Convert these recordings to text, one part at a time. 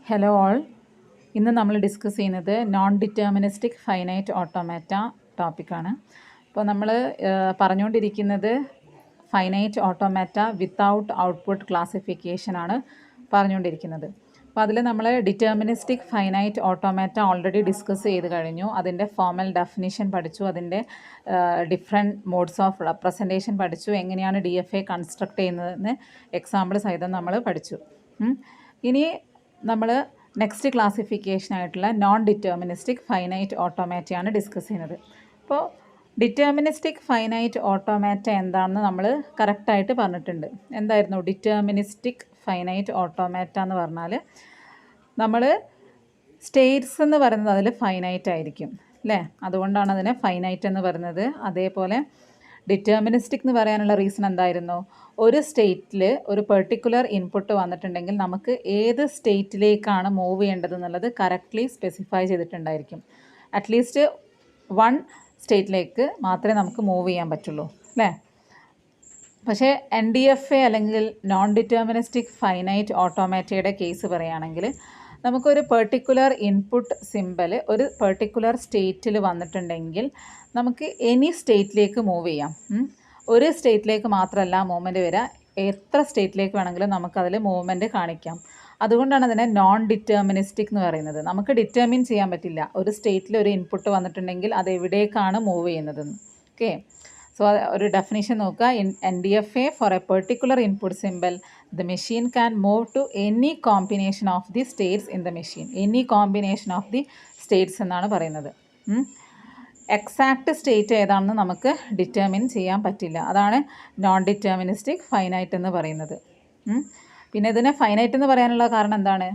Hello all. ഇന്ന് നമ്മൾ discuss ചെയ്യുന്നത് നോൺ ഡിറ്റർമിനിസ്റ്റിക് ഫൈനൈറ്റ് ഓട്ടോമാറ്റ ടോപ്പിക്കാണ്. അപ്പോൾ നമ്മൾ പറഞ്ഞുകൊണ്ടിരിക്കുന്നത് ഫൈനൈറ്റ് ഓട്ടോമാറ്റ വിത്തൗട്ട് ഔട്ട്പുട്ട് ക്ലാസിഫിക്കേഷനാണ് പറഞ്ഞുകൊണ്ടിരിക്കുന്നത്. അപ്പോൾ അതിൽ നമ്മൾ deterministic finite automata already discuss ചെയ്ത് കഴിഞ്ഞു. അതിൻ്റെ ഫോർമൽ ഡെഫിനിഷൻ പഠിച്ചു, അതിൻ്റെ ഡിഫറെൻറ്റ് മോഡ്സ് ഓഫ് റെപ്രസെൻറ്റേഷൻ പഠിച്ചു, എങ്ങനെയാണ് DFA കൺസ്ട്രക്ട് ചെയ്യുന്നതെന്ന് എക്സാമ്പിൾ സഹിതം നമ്മൾ പഠിച്ചു. ഇനി നമ്മൾ നെക്സ്റ്റ് ക്ലാസിഫിക്കേഷൻ ആയിട്ടുള്ള നോൺ ഡിറ്റർമിനിസ്റ്റിക് ഫൈനൈറ്റ് ഓട്ടോമാറ്റയാണ് ഡിസ്കസ് ചെയ്യുന്നത്. അപ്പോൾ ഡിറ്റർമിനിസ്റ്റിക് ഫൈനൈറ്റ് ഓട്ടോമാറ്റ എന്താണെന്ന് നമ്മൾ കറക്റ്റായിട്ട് പറഞ്ഞിട്ടുണ്ട്. എന്തായിരുന്നു ഡിറ്റർമിനിസ്റ്റിക് ഫൈനൈറ്റ് ഓട്ടോമാറ്റ എന്ന് പറഞ്ഞാൽ നമ്മൾ സ്റ്റേറ്റ്സ് എന്ന് പറയുന്നത് അതിൽ ഫൈനൈറ്റ് ആയിരിക്കും അല്ലേ, അതുകൊണ്ടാണ് അതിനെ ഫൈനൈറ്റ് എന്ന് പറയുന്നത്. അതേപോലെ ഡിറ്റർമിനിസ്റ്റിക് എന്ന് പറയാനുള്ള റീസൺ എന്തായിരുന്നു, ഒരു സ്റ്റേറ്റിൽ ഒരു പെർട്ടിക്കുലർ ഇൻപുട്ട് വന്നിട്ടുണ്ടെങ്കിൽ നമുക്ക് ഏത് സ്റ്റേറ്റിലേക്കാണ് മൂവ് ചെയ്യേണ്ടത് എന്നുള്ളത് കറക്റ്റ്ലി സ്പെസിഫൈ ചെയ്തിട്ടുണ്ടായിരിക്കും. അറ്റ്ലീസ്റ്റ് വൺ സ്റ്റേറ്റിലേക്ക് മാത്രമേ നമുക്ക് മൂവ് ചെയ്യാൻ പറ്റുള്ളൂ അല്ലേ. പക്ഷേ NDFA അല്ലെങ്കിൽ നോൺ ഡിറ്റർമിനിസ്റ്റിക് ഫൈനൈറ്റ് ഓട്ടോമാറ്റയുടെ കേസ് പറയുകയാണെങ്കിൽ നമുക്കൊരു പെർട്ടിക്കുലർ ഇൻപുട്ട് സിമ്പൽ ഒരു പെർട്ടിക്കുലർ സ്റ്റേറ്റിൽ വന്നിട്ടുണ്ടെങ്കിൽ നമുക്ക് എനി സ്റ്റേറ്റിലേക്ക് മൂവ് ചെയ്യാം. ഒരു സ്റ്റേറ്റിലേക്ക് മാത്രമല്ല മൂവ്മെൻറ്റ് വരിക, എത്ര സ്റ്റേറ്റിലേക്ക് വേണമെങ്കിലും നമുക്കതിൽ മൂവ്മെൻറ്റ് കാണിക്കാം. അതുകൊണ്ടാണ് അതിനെ നോൺ ഡിറ്റർമിനിസ്റ്റിക് എന്ന് പറയുന്നത്. നമുക്ക് ഡിറ്റർമിൻ ചെയ്യാൻ പറ്റില്ല ഒരു സ്റ്റേറ്റിൽ ഒരു ഇൻപുട്ട് വന്നിട്ടുണ്ടെങ്കിൽ അത് എവിടേക്കാണ് മൂവ് ചെയ്യുന്നതെന്ന്. ഓക്കെ, സോ ഒരു ഡെഫിനിഷൻ നോക്കുക. In NDFA for a particular input symbol the machine can move to any combination of the states in the machine. Any combination of the states എന്നാണ് പറയുന്നത്. എക്സാക്റ്റ് സ്റ്റേറ്റ് ഏതാണെന്ന് നമുക്ക് determine ചെയ്യാൻ പറ്റില്ല. അതാണ് non deterministic finite എന്ന് പറയുന്നത്. പിന്നെ ഇതിനെ ഫൈനൈറ്റ് എന്ന് പറയാനുള്ള കാരണം എന്താണ്,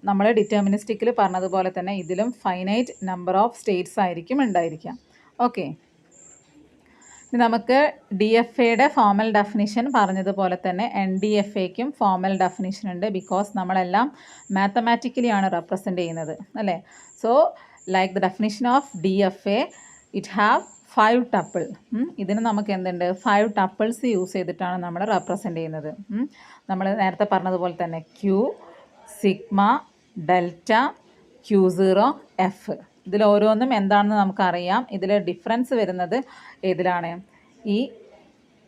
നമ്മൾ ഡിറ്റർമിനിസ്റ്റിക്കിൽ പറഞ്ഞതുപോലെ തന്നെ ഇതിലും ഫൈനൈറ്റ് നമ്പർ ഓഫ് സ്റ്റേറ്റ്സ് ആയിരിക്കും ഉണ്ടായിരിക്കാം. ഓക്കെ, ഇനി നമുക്ക് DFAയുടെ ഫോർമൽ ഡെഫിനിഷൻ പറഞ്ഞതുപോലെ തന്നെ NDFAയ്ക്കും ഫോർമൽ ഡെഫിനിഷൻ ഉണ്ട്. ബിക്കോസ് നമ്മളെല്ലാം മാത്തമാറ്റിക്കലി ആണ് റെപ്രസെൻ്റ് ചെയ്യുന്നത് അല്ലേ. So like the definition of DFA it have 5 tuple. ഇതിന് നമുക്ക് എന്തുണ്ട്, 5 ടപ്പിൾസ് യൂസ് ചെയ്തിട്ടാണ് നമ്മൾ റെപ്രസെൻ്റ് ചെയ്യുന്നത്. നമ്മൾ നേരത്തെ പറഞ്ഞതുപോലെ തന്നെ Q, sigma, delta, Q0, F. ഇതിൽ ഓരോന്നും എന്താണെന്ന് നമുക്കറിയാം. ഇതിൽ ഡിഫറൻസ് വരുന്നത് ഏതിലാണ്, ഈ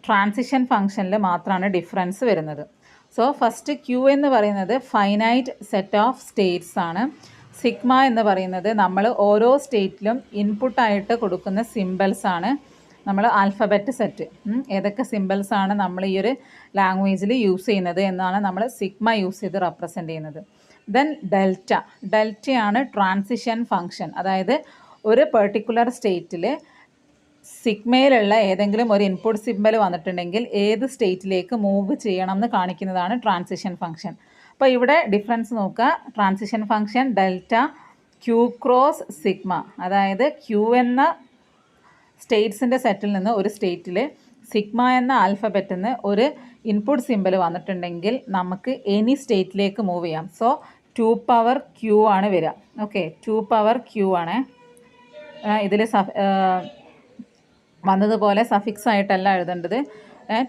ട്രാൻസിഷൻ ഫംഗ്ഷനിൽ മാത്രമാണ് ഡിഫറൻസ് വരുന്നത്. സോ ഫസ്റ്റ് Q എന്ന് പറയുന്നത് ഫൈനൈറ്റ് സെറ്റ് ഓഫ് സ്റ്റേറ്റ്സ് ആണ്. സിഗ്മ എന്ന് പറയുന്നത് നമ്മൾ ഓരോ സ്റ്റേറ്റിലും ഇൻപുട്ടായിട്ട് കൊടുക്കുന്ന സിമ്പിൾസ് ആണ്, നമ്മൾ ആൽഫബറ്റ് സെറ്റ്. ഏതൊക്കെ സിമ്പിൾസ് ആണ് നമ്മൾ ഈ ഒരു ലാംഗ്വേജിൽ യൂസ് ചെയ്യുന്നത് എന്നാണ് നമ്മൾ സിഗ്മ യൂസ് ചെയ്ത് റെപ്രസെൻ്റ് ചെയ്യുന്നത്. ദെൻ ഡെൽറ്റയാണ് ട്രാൻസിഷൻ ഫംഗ്ഷൻ. അതായത് ഒരു പെർട്ടിക്കുലർ സ്റ്റേറ്റിൽ സിഗ്മയിലുള്ള ഏതെങ്കിലും ഒരു ഇൻപുട്ട് സിമ്പൽ വന്നിട്ടുണ്ടെങ്കിൽ ഏത് സ്റ്റേറ്റിലേക്ക് മൂവ് ചെയ്യണം എന്ന് കാണിക്കുന്നതാണ് ട്രാൻസിഷൻ ഫംഗ്ഷൻ. അപ്പോൾ ഇവിടെ ഡിഫറൻസ് നോക്കുക. Transition function delta Q cross sigma, അതായത് Q എന്ന സ്റ്റേറ്റ്സിൻ്റെ സെറ്റിൽ നിന്ന് ഒരു സ്റ്റേറ്റിൽ സിഗ്മ എന്ന ആൽഫബറ്റിൽ നിന്ന് ഒരു ഇൻപുട്ട് സിമ്പൽ വന്നിട്ടുണ്ടെങ്കിൽ നമുക്ക് എനി സ്റ്റേറ്റിലേക്ക് മൂവ് ചെയ്യാം. സോ 2 പവർ Q ആണ് വരിക. ഓക്കെ, 2 പവർ Q ആണ്. ഇതിൽ വന്നതുപോലെ സഫിക്സ് ആയിട്ടല്ല എഴുതേണ്ടത്.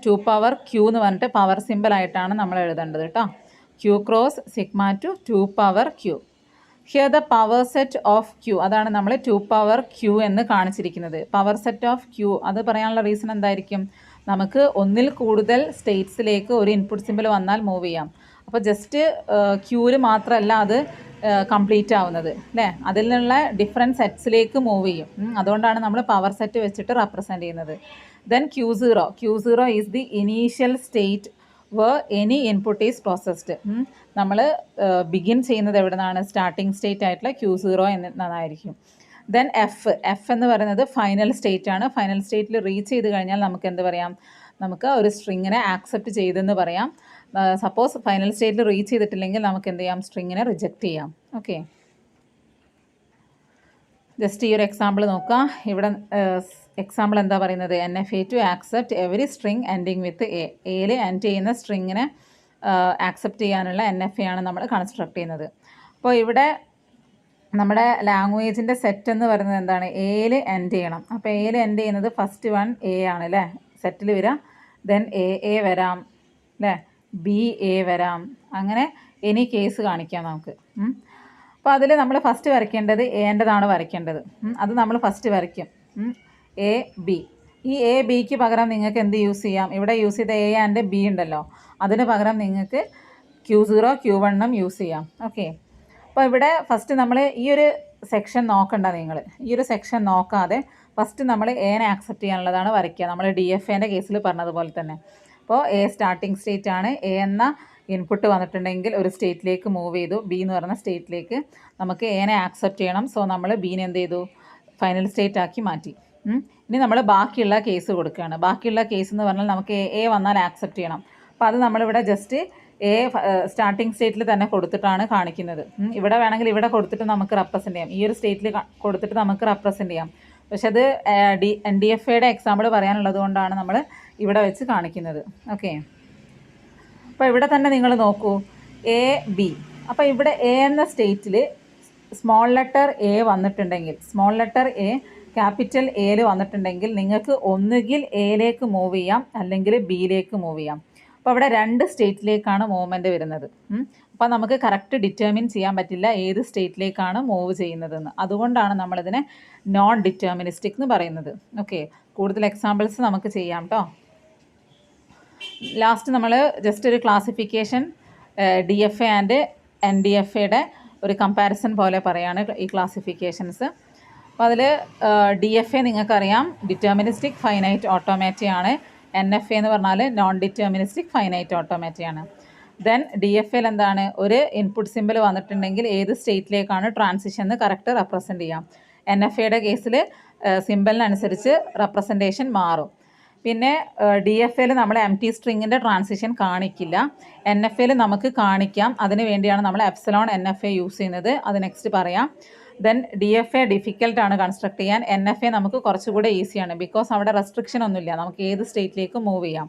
2 പവർ Q എന്ന് പറഞ്ഞിട്ട് പവർ സിമ്പിൾ ആയിട്ടാണ് നമ്മൾ എഴുതേണ്ടത് കേട്ടോ. Q cross sigma to 2 power Q. Here the power set of Q, അതാണ് നമ്മൾ 2 പവർ Q എന്ന് കാണിച്ചിരിക്കുന്നത്. പവർ സെറ്റ് ഓഫ് Q അത് പറയാനുള്ള റീസൺ എന്തായിരിക്കും, നമുക്ക് ഒന്നിൽ കൂടുതൽ സ്റ്റേറ്റ്സിലേക്ക് ഒരു ഇൻപുട്ട് സിമ്പിൾ വന്നാൽ മൂവ് ചെയ്യാം. അപ്പോൾ ജസ്റ്റ് Qയിൽ മാത്രമല്ല അത് കംപ്ലീറ്റ് ആവുന്നത് അല്ലേ, അതിൽ നിന്നുള്ള ഡിഫറെൻറ്റ് സെറ്റ്സിലേക്ക് മൂവ് ചെയ്യും. അതുകൊണ്ടാണ് നമ്മൾ പവർ സെറ്റ് വെച്ചിട്ട് റെപ്രസെൻ്റ് ചെയ്യുന്നത്. Then Q0 is the initial state any input is processed. നമ്മൾ ബിഗിൻ ചെയ്യുന്നത് എവിടെ നിന്നാണ്, സ്റ്റാർട്ടിംഗ് സ്റ്റേറ്റ് ആയിട്ടുള്ള Q0 എന്നതായിരിക്കും. ദെൻ F എന്ന് പറയുന്നത് ഫൈനൽ സ്റ്റേറ്റ് ആണ്. ഫൈനൽ സ്റ്റേറ്റിൽ റീച്ച് ചെയ്ത് കഴിഞ്ഞാൽ നമുക്ക് എന്ത് പറയാം, നമുക്ക് ഒരു സ്ട്രിങ്ങിനെ ആക്സെപ്റ്റ് ചെയ്തെന്ന് പറയാം. സപ്പോസ് ഫൈനൽ സ്റ്റേറ്റിൽ റീച്ച് ചെയ്തിട്ടില്ലെങ്കിൽ നമുക്ക് എന്ത് ചെയ്യാം, സ്ട്രിങ്ങിനെ റിജക്റ്റ് ചെയ്യാം. ഓക്കെ, ജസ്റ്റ് ഈ ഒരു എക്സാമ്പിൾ നോക്കുക. ഇവിടെ എക്സാമ്പിൾ എന്താ പറയുന്നത്, NFA to accept every string ending with എയിൽ എൻഡ് ചെയ്യുന്ന സ്ട്രിങ്ങിനെ ആക്സെപ്റ്റ് ചെയ്യാനുള്ള NFA ആണ് നമ്മൾ കൺസ്ട്രക്ട് ചെയ്യുന്നത്. അപ്പോൾ ഇവിടെ നമ്മുടെ ലാംഗ്വേജിൻ്റെ സെറ്റ് എന്ന് പറയുന്നത് എന്താണ്, എയിൽ എൻഡ് ചെയ്യണം. അപ്പോൾ എയിൽ എൻഡ് ചെയ്യുന്നത് ഫസ്റ്റ് വൺ A ആണ് അല്ലേ, സെറ്റിൽ വരിക. ദെൻ A വരാം അല്ലേ, BA വരാം, അങ്ങനെ എനി കേസ് കാണിക്കാം നമുക്ക്. അപ്പോൾ അതിൽ നമ്മൾ ഫസ്റ്റ് വരയ്ക്കേണ്ടത് എൻ്റെതാണ് വരയ്ക്കേണ്ടത്. അത് നമ്മൾ ഫസ്റ്റ് വരയ്ക്കും. A B. ഈ എ ബിക്ക് പകരം നിങ്ങൾക്ക് എന്ത് യൂസ് ചെയ്യാം? ഇവിടെ യൂസ് ചെയ്ത എ ആൻഡ് ബി ഉണ്ടല്ലോ, അതിന് പകരം നിങ്ങൾക്ക് Q0 Q1 യൂസ് ചെയ്യാം. ഓക്കെ. അപ്പോൾ ഇവിടെ ഫസ്റ്റ് നമ്മൾ ഈ ഒരു സെക്ഷൻ നോക്കണ്ട. നിങ്ങൾ ഈ ഒരു സെക്ഷൻ നോക്കാതെ ഫസ്റ്റ് നമ്മൾ എനെ ആക്സെപ്റ്റ് ചെയ്യാനുള്ളതാണ് വരയ്ക്കുക. നമ്മൾ DFAൻ്റെ കേസിൽ പറഞ്ഞതുപോലെ തന്നെ. അപ്പോൾ എ സ്റ്റാർട്ടിങ് സ്റ്റേറ്റ് ആണ്. എ എന്ന ഇൻപുട്ട് വന്നിട്ടുണ്ടെങ്കിൽ ഒരു സ്റ്റേറ്റിലേക്ക് മൂവ് ചെയ്തു, ബി എന്ന് പറയുന്ന സ്റ്റേറ്റിലേക്ക്. നമുക്ക് എനെ ആക്സെപ്റ്റ് ചെയ്യണം. സോ നമ്മൾ ബീനെ എന്ത് ചെയ്തു? ഫൈനൽ സ്റ്റേറ്റ് ആക്കി മാറ്റി. ഇനി നമ്മൾ ബാക്കിയുള്ള കേസ് കൊടുക്കുകയാണ്. ബാക്കിയുള്ള കേസ് എന്ന് പറഞ്ഞാൽ നമുക്ക് എ വന്നാൽ ആക്സെപ്റ്റ് ചെയ്യണം. അപ്പോൾ അത് നമ്മളിവിടെ ജസ്റ്റ് എ സ്റ്റാർട്ടിങ് സ്റ്റേറ്റിൽ തന്നെ കൊടുത്തിട്ടാണ് കാണിക്കുന്നത്. ഇവിടെ വേണമെങ്കിൽ ഇവിടെ കൊടുത്തിട്ട് നമുക്ക് റെപ്രസെൻ്റ് ചെയ്യാം. ഈ ഒരു സ്റ്റേറ്റിൽ കൊടുത്തിട്ട് നമുക്ക് റെപ്രസെൻ്റ് ചെയ്യാം. പക്ഷെ അത് NDFAയുടെ എക്സാമ്പിൾ പറയാനുള്ളത് കൊണ്ടാണ് നമ്മൾ ഇവിടെ വെച്ച് കാണിക്കുന്നത്. ഓക്കെ. അപ്പോൾ ഇവിടെ തന്നെ നിങ്ങൾ നോക്കൂ, എ ബി. അപ്പോൾ ഇവിടെ എ എന്ന സ്റ്റേറ്റിൽ സ്മോൾ ലെറ്റർ എ വന്നിട്ടുണ്ടെങ്കിൽ, സ്മോൾ ലെറ്റർ എ ക്യാപിറ്റൽ എയിൽ വന്നിട്ടുണ്ടെങ്കിൽ നിങ്ങൾക്ക് ഒന്നുകിൽ എയിലേക്ക് മൂവ് ചെയ്യാം, അല്ലെങ്കിൽ ബിയിലേക്ക് മൂവ് ചെയ്യാം. അപ്പോൾ അവിടെ 2 സ്റ്റേറ്റിലേക്കാണ് മൂവ്മെൻറ്റ് വരുന്നത്. അപ്പോൾ നമുക്ക് കറക്റ്റ് ഡിറ്റർമിൻ ചെയ്യാൻ പറ്റില്ല ഏത് സ്റ്റേറ്റിലേക്കാണ് മൂവ് ചെയ്യുന്നതെന്ന്. അതുകൊണ്ടാണ് നമ്മളിതിനെ നോൺ ഡിറ്റർമിനിസ്റ്റിക് എന്ന് പറയുന്നത്. ഓക്കെ. കൂടുതൽ എക്സാമ്പിൾസ് നമുക്ക് ചെയ്യാം കേട്ടോ. ലാസ്റ്റ് നമ്മൾ ജസ്റ്റ് ഒരു ക്ലാസിഫിക്കേഷൻ DFA ആൻഡ് NDFAയുടെ ഒരു കമ്പാരിസൺ പോലെ പറയാണ് ഈ ക്ലാസിഫിക്കേഷൻസ്. അപ്പോൾ അതിൽ DFA നിങ്ങൾക്കറിയാം ഡിറ്റർമിനിസ്റ്റിക് ഫൈനൈറ്റ് ഓട്ടോമാറ്റയാണ്. NFA എന്ന് പറഞ്ഞാൽ നോൺ ഡിറ്റർമിനിസ്റ്റിക് ഫൈനൈറ്റ് ഓട്ടോമാറ്റയാണ്. ദെൻ DFAയിൽ എന്താണ്? ഒരു ഇൻപുട്ട് സിമ്പിൾ വന്നിട്ടുണ്ടെങ്കിൽ ഏത് സ്റ്റേറ്റിലേക്കാണ് ട്രാൻസിഷൻ എന്ന് കറക്റ്റ് റെപ്രസെൻ്റ് ചെയ്യാം. NFAയുടെ കേസിൽ സിമ്പിളിനനുസരിച്ച് റെപ്രസെൻറ്റേഷൻ മാറും. പിന്നെ DFAയിൽ നമ്മൾ എംറ്റി സ്ട്രിങ്ങിൻ്റെ ട്രാൻസിഷൻ കാണിക്കില്ല. NFAയിൽ നമുക്ക് കാണിക്കാം. അതിന് വേണ്ടിയാണ് നമ്മൾ എപ്സിലോൺ NFA യൂസ് ചെയ്യുന്നത്. അത് നെക്സ്റ്റ് പറയാം. ദെൻ DFA ഡിഫിക്കൽട്ടാണ് കൺസ്ട്രക്ട് ചെയ്യാൻ. NFA നമുക്ക് കുറച്ചുകൂടെ ഈസിയാണ്. ബിക്കോസ് അവിടെ റെസ്ട്രിക്ഷൻ ഒന്നുമില്ല, നമുക്ക് ഏത് സ്റ്റേറ്റിലേക്ക് മൂവ് ചെയ്യാം.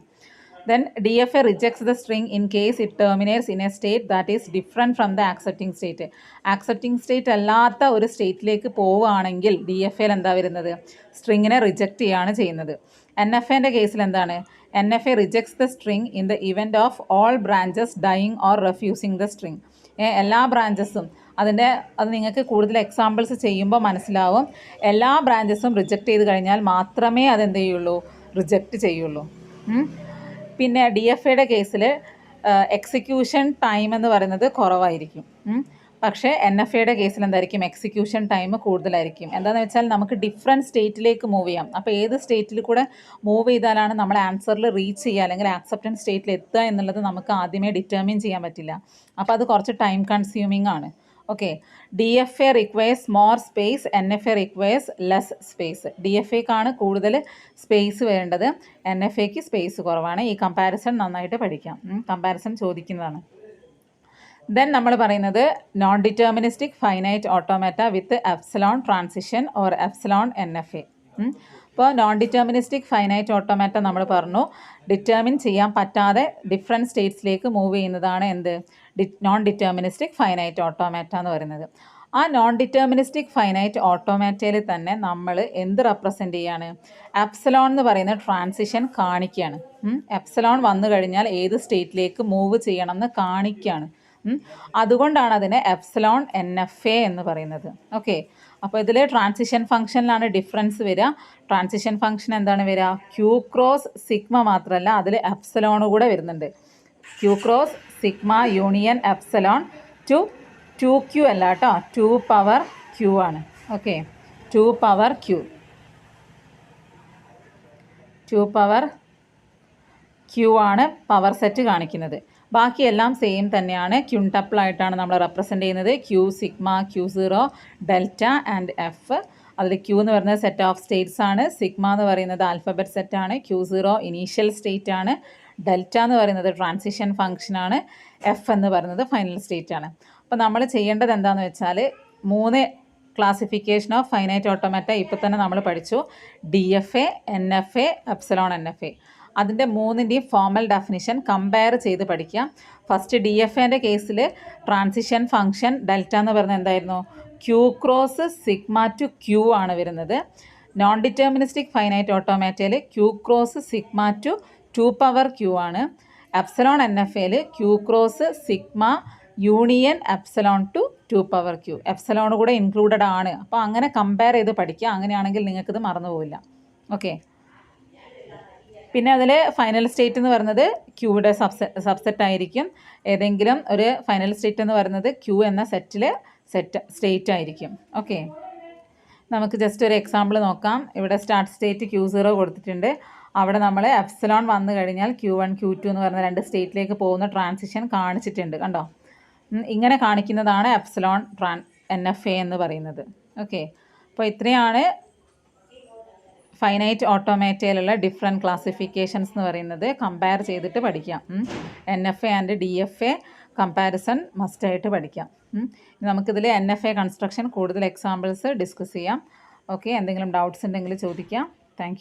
Then DFA rejects the string in case it terminates in A state that is different from the accepting state. Accepting state അല്ലാത്ത ഒരു സ്റ്റേറ്റിലേക്ക് പോവുകയാണെങ്കിൽ DFAയിൽ എന്താ വരുന്നത്? സ്ട്രിങ്ങിനെ റിജക്റ്റ് ചെയ്യാണ് ചെയ്യുന്നത്. NFAൻ്റെ കേസിൽ എന്താണ്? NFA rejects the string in the event of all branches dying or refusing the string. എല്ലാ ബ്രാഞ്ചസും അത് നിങ്ങൾക്ക് കൂടുതൽ എക്സാമ്പിൾസ് ചെയ്യുമ്പോൾ മനസ്സിലാവും. എല്ലാ ബ്രാഞ്ചസും റിജക്റ്റ് ചെയ്ത് കഴിഞ്ഞാൽ മാത്രമേ അതെന്ത് ചെയ്യുള്ളൂ? റിജക്റ്റ് ചെയ്യുള്ളൂ. പിന്നെ DFAയുടെ കേസിൽ എക്സിക്യൂഷൻ ടൈം എന്ന് പറയുന്നത് കുറവായിരിക്കും. പക്ഷേ NFAയുടെ കേസിൽ എന്തായിരിക്കും? എക്സിക്യൂഷൻ ടൈം കൂടുതലായിരിക്കും. എന്താണെന്ന് വെച്ചാൽ നമുക്ക് ഡിഫറെൻറ്റ് സ്റ്റേറ്റിലേക്ക് മൂവ് ചെയ്യാം. അപ്പോൾ ഏത് സ്റ്റേറ്റിൽ കൂടെ മൂവ് ചെയ്താലാണ് നമ്മൾ ആൻസറിൽ റീച്ച് ചെയ്യുക അല്ലെങ്കിൽ ആക്സെപ്റ്റൻസ് സ്റ്റേറ്റിൽ എത്തുക എന്നുള്ളത് നമുക്ക് ആദ്യമേ ഡിറ്റർമിൻ ചെയ്യാൻ പറ്റില്ല. അപ്പോൾ അത് കുറച്ച് ടൈം കൺസ്യൂമിങ് ആണ്. Okay. DFA requires more space, NFA requires less space. DFAക്കാണ് കൂടുതൽ സ്പേസ് വേണ്ടത്, NFAക്ക് സ്പേസ് കുറവാണ്. ഈ കമ്പാരിസൺ നന്നായിട്ട് പഠിക്കാം. കമ്പാരിസൺ ചോദിക്കുന്നതാണ്. ദെൻ നമ്മൾ പറയുന്നത് non deterministic finite automata with epsilon transition or epsilon NFA. അപ്പോൾ നോൺ ഡിറ്റർമിനിസ്റ്റിക് ഫൈനൈറ്റ് ഓട്ടോമാറ്റ നമ്മൾ പറഞ്ഞു ഡിറ്റർമിൻ ചെയ്യാൻ പറ്റാതെ ഡിഫറെൻറ്റ് സ്റ്റേറ്റ്സിലേക്ക് മൂവ് ചെയ്യുന്നതാണ് എന്ത്? നോൺ ഡിറ്റർമിനിസ്റ്റിക് ഫൈനൈറ്റ് ഓട്ടോമാറ്റ എന്ന് പറയുന്നത്. ആ നോൺ ഡിറ്റർമിനിസ്റ്റിക് ഫൈനൈറ്റ് ഓട്ടോമാറ്റയിൽ തന്നെ നമ്മൾ എന്ത് റെപ്രസെൻ്റ് ചെയ്യാണ്? എപ്സിലോൺ എന്ന് പറയുന്ന ട്രാൻസിഷൻ കാണിക്കുകയാണ്. എപ്സിലോൺ വന്നു കഴിഞ്ഞാൽ ഏത് സ്റ്റേറ്റിലേക്ക് മൂവ് ചെയ്യണം എന്ന് കാണിക്കുകയാണ്. അതുകൊണ്ടാണ് അതിനെ എപ്സിലോൺ NFA എന്ന് പറയുന്നത്. ഓക്കെ. അപ്പോൾ ഇതിൽ ട്രാൻസിഷൻ ഫംഗ്ഷനിലാണ് ഡിഫറൻസ് വരിക. ട്രാൻസിഷൻ ഫംഗ്ഷൻ എന്താണ് വരിക? Q ക്രോസ് സിഗ്മ മാത്രമല്ല, അതിൽ എപ്സിലോൺ കൂടെ വരുന്നുണ്ട്. Q cross sigma union epsilon to 2Q അല്ല കേട്ടോ, 2 പവർ Q ആണ്. Okay. 2 power Q, 2 power Q ആണ് പവർ സെറ്റ് കാണിക്കുന്നത്. ബാക്കിയെല്ലാം സെയിം തന്നെയാണ്. ക്യൂൺടപ്പിളായിട്ടാണ് നമ്മൾ റെപ്രസെൻ്റ് ചെയ്യുന്നത്. Q sigma, Q0 delta and F. അതിൽ Q എന്ന് പറയുന്നത് സെറ്റ് ഓഫ് സ്റ്റേറ്റ്സ് ആണ്. സിഗ്മ എന്ന് പറയുന്നത് ആൽഫബറ്റ് സെറ്റാണ്. Q0 ഇനീഷ്യൽ സ്റ്റേറ്റ് ആണ്. ഡെൽറ്റ എന്ന് പറയുന്നത് ട്രാൻസിഷൻ ഫംഗ്ഷനാണ്. F എന്ന് പറയുന്നത് ഫൈനൽ സ്റ്റേറ്റ് ആണ്. അപ്പോൾ നമ്മൾ ചെയ്യേണ്ടത് എന്താണെന്ന് വെച്ചാൽ 3 ക്ലാസിഫിക്കേഷൻ ഓഫ് ഫൈനൈറ്റ് ഓട്ടോമാറ്റ ഇപ്പോൾ തന്നെ നമ്മൾ പഠിച്ചു. DFA, NFA, epsilon NFA. അതിൻ്റെ 3ൻ്റെയും ഫോർമൽ ഡെഫിനിഷൻ കമ്പയർ ചെയ്ത് പഠിക്കുക. ഫസ്റ്റ് DFAൻ്റെ കേസിൽ ട്രാൻസിഷൻ ഫംഗ്ഷൻ ഡെൽറ്റ എന്ന് പറയുന്നത് എന്തായിരുന്നു? Q cross sigma to Q ആണ് വരുന്നത്. നോൺ ഡിറ്റർമിനിസ്റ്റിക് ഫൈനൈറ്റ് ഓട്ടോമാറ്റയിൽ Q cross sigma to 2 power Q ആണ്. എപ്സിലോൺ NFAയിൽ Q cross sigma union epsilon to 2 epsilon കൂടെ ഇൻക്ലൂഡഡ് ആണ്. അപ്പോൾ അങ്ങനെ കമ്പയർ ചെയ്ത് പഠിക്കുക. അങ്ങനെയാണെങ്കിൽ നിങ്ങൾക്കിത് മറന്നു പോവില്ല. ഓക്കെ. പിന്നെ അതിൽ ഫൈനൽ സ്റ്റേറ്റ് എന്ന് പറയുന്നത് ക്യൂയുടെ സബ്സെറ്റ് ആയിരിക്കും. ഏതെങ്കിലും ഒരു ഫൈനൽ സ്റ്റേറ്റ് എന്ന് പറയുന്നത് ക്യൂ എന്ന സ്റ്റേറ്റ് ആയിരിക്കും. ഓക്കെ. നമുക്ക് ജസ്റ്റ് ഒരു എക്സാമ്പിൾ നോക്കാം. ഇവിടെ സ്റ്റാർട്ട് സ്റ്റേറ്റ് Q0 കൊടുത്തിട്ടുണ്ട്. അവിടെ നമ്മൾ എപ്സിലോൺ വന്നു കഴിഞ്ഞാൽ Q1 Q2 എന്ന് പറയുന്ന 2 സ്റ്റേറ്റിലേക്ക് പോകുന്ന ട്രാൻസിഷൻ കാണിച്ചിട്ടുണ്ട്. കണ്ടോ? ഇങ്ങനെ കാണിക്കുന്നതാണ് എപ്സിലോൺ NFA എന്ന് പറയുന്നത്. ഓക്കെ. അപ്പോൾ ഇത്രയാണ് ഫൈനൈറ്റ് ഓട്ടോമാറ്റയിലുള്ള ഡിഫറെൻറ്റ് ക്ലാസിഫിക്കേഷൻസ് എന്ന് പറയുന്നത്. കമ്പയർ ചെയ്തിട്ട് പഠിക്കാം. NFA ആൻഡ് DFA കമ്പാരിസൺ മസ്റ്റായിട്ട് പഠിക്കാം. നമുക്കിതിൽ NFA കൺസ്ട്രക്ഷൻ കൂടുതൽ എക്സാമ്പിൾസ് ഡിസ്കസ് ചെയ്യാം. ഓക്കെ. എന്തെങ്കിലും ഡൗട്ട്സ് ഉണ്ടെങ്കിൽ ചോദിക്കാം. താങ്ക്